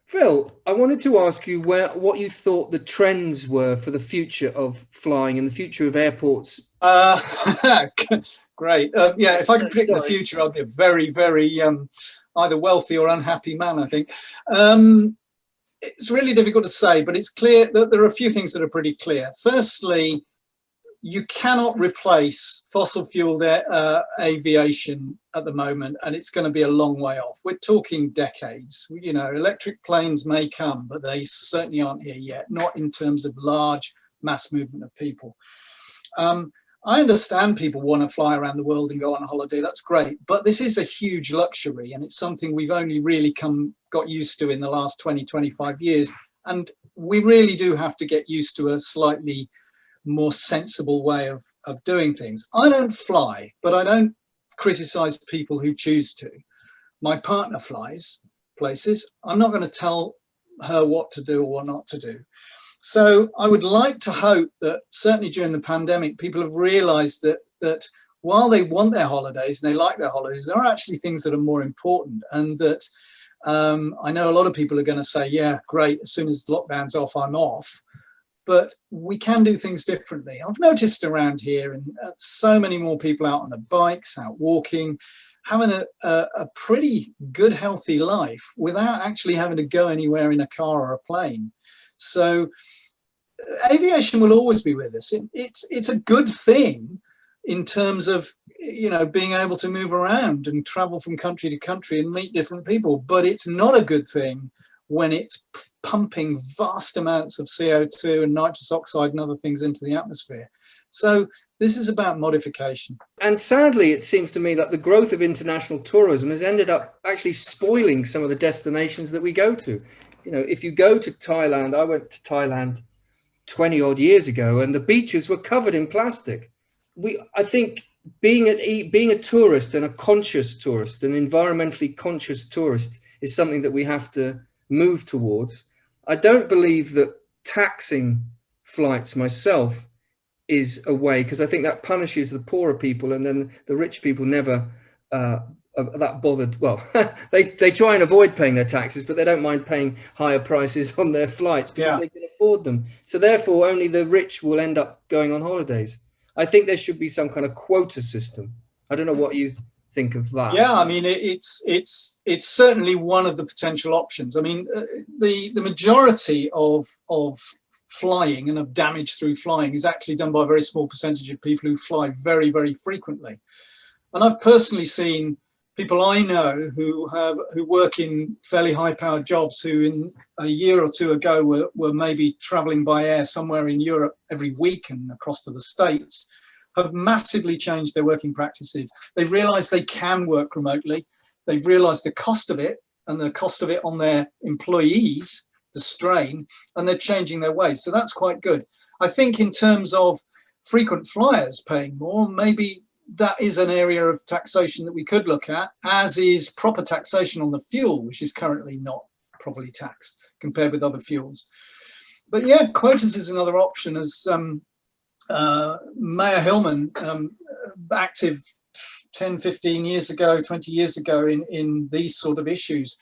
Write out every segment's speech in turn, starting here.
Phil, I wanted to ask you what you thought the trends were for the future of flying and the future of airports. Uh, Great. Yeah, if I could predict the Sorry. future, I'd be a very, very either wealthy or unhappy man, I think. Um, it's really difficult to say, but it's clear that there are a few things that are pretty clear. Firstly, you cannot replace fossil fueled aviation at the moment, and it's going to be a long way off. We're talking decades. You know, electric planes may come, but they certainly aren't here yet, not in terms of large mass movement of people. I understand people want to fly around the world and go on a holiday. That's great. But this is a huge luxury, and it's something we've only really got used to in the last 20, 25 years. And we really do have to get used to a slightly more sensible way of doing things. I don't fly, but I don't criticize people who choose to. My partner flies places. I'm not going to tell her what to do or what not to do. So I would like to hope that certainly during the pandemic, people have realized that while they want their holidays and they like their holidays, there are actually things that are more important. And that I know a lot of people are going to say, yeah, great, as soon as the lockdown's off, I'm off. But we can do things differently. I've noticed around here, and so many more people out on the bikes, out walking, having a pretty good, healthy life without actually having to go anywhere in a car or a plane. So aviation will always be with us. It's a good thing in terms of, you know, being able to move around and travel from country to country and meet different people. But it's not a good thing when it's pumping vast amounts of CO2 and nitrous oxide and other things into the atmosphere. So this is about modification. And sadly, it seems to me that the growth of international tourism has ended up actually spoiling some of the destinations that we go to. You know, if you go to Thailand, I went to Thailand 20 odd years ago, and the beaches were covered in plastic. I think being a tourist, and a conscious tourist, an environmentally conscious tourist, is something that we have to move towards. I don't believe that taxing flights myself is a way, because I think that punishes the poorer people, and then the rich people never are that bothered. Well, they try and avoid paying their taxes, but they don't mind paying higher prices on their flights because they can afford them. So therefore, only the rich will end up going on holidays. I think there should be some kind of quota system. I don't know what you think of that. Yeah, I mean, it's certainly one of the potential options. I mean, the majority of flying and of damage through flying is actually done by a very small percentage of people who fly very, very frequently. And I've personally seen people I know who work in fairly high-powered jobs who in a year or two ago were maybe traveling by air somewhere in Europe every week and across to the States, have massively changed their working practices. They've realized they can work remotely. They've realized the cost of it and the cost of it on their employees, the strain, and they're changing their ways. So that's quite good. I think in terms of frequent flyers paying more, maybe that is an area of taxation that we could look at, as is proper taxation on the fuel, which is currently not properly taxed compared with other fuels. But yeah, quotas is another option. As Mayor Hillman, active 10, 15 years ago, 20 years ago in these sort of issues,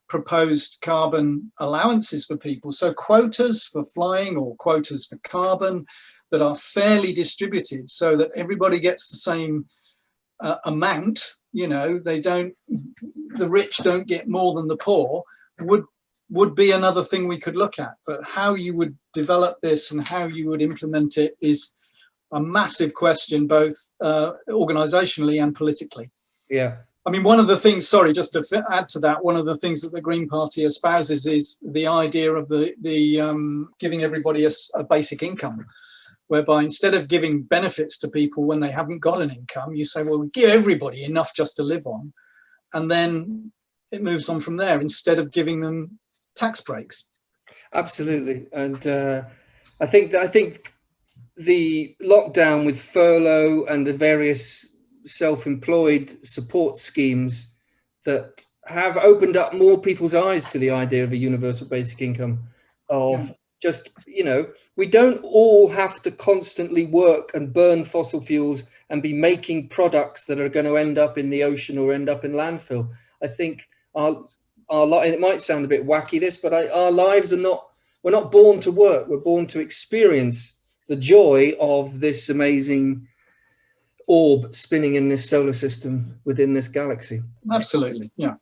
proposed carbon allowances for people. So quotas for flying or quotas for carbon that are fairly distributed so that everybody gets the same amount, you know, the rich don't get more than the poor, would be another thing we could look at. But how you would develop this and how you would implement it is a massive question, both organizationally and politically. Yeah. I mean, one of the things, sorry, just to add to that, one of the things that the Green Party espouses is the idea of the giving everybody a basic income, whereby instead of giving benefits to people when they haven't got an income, you say, well, we give everybody enough just to live on, and then it moves on from there instead of giving them tax breaks. Absolutely. And I think the lockdown with furlough and the various self-employed support schemes that have opened up more people's eyes to the idea of a universal basic income, of just, you know, we don't all have to constantly work and burn fossil fuels and be making products that are going to end up in the ocean or end up in landfill. I think and it might sound a bit wacky, this, but our lives are not, we're not born to work. We're born to experience the joy of this amazing orb spinning in this solar system within this galaxy. Absolutely, yeah.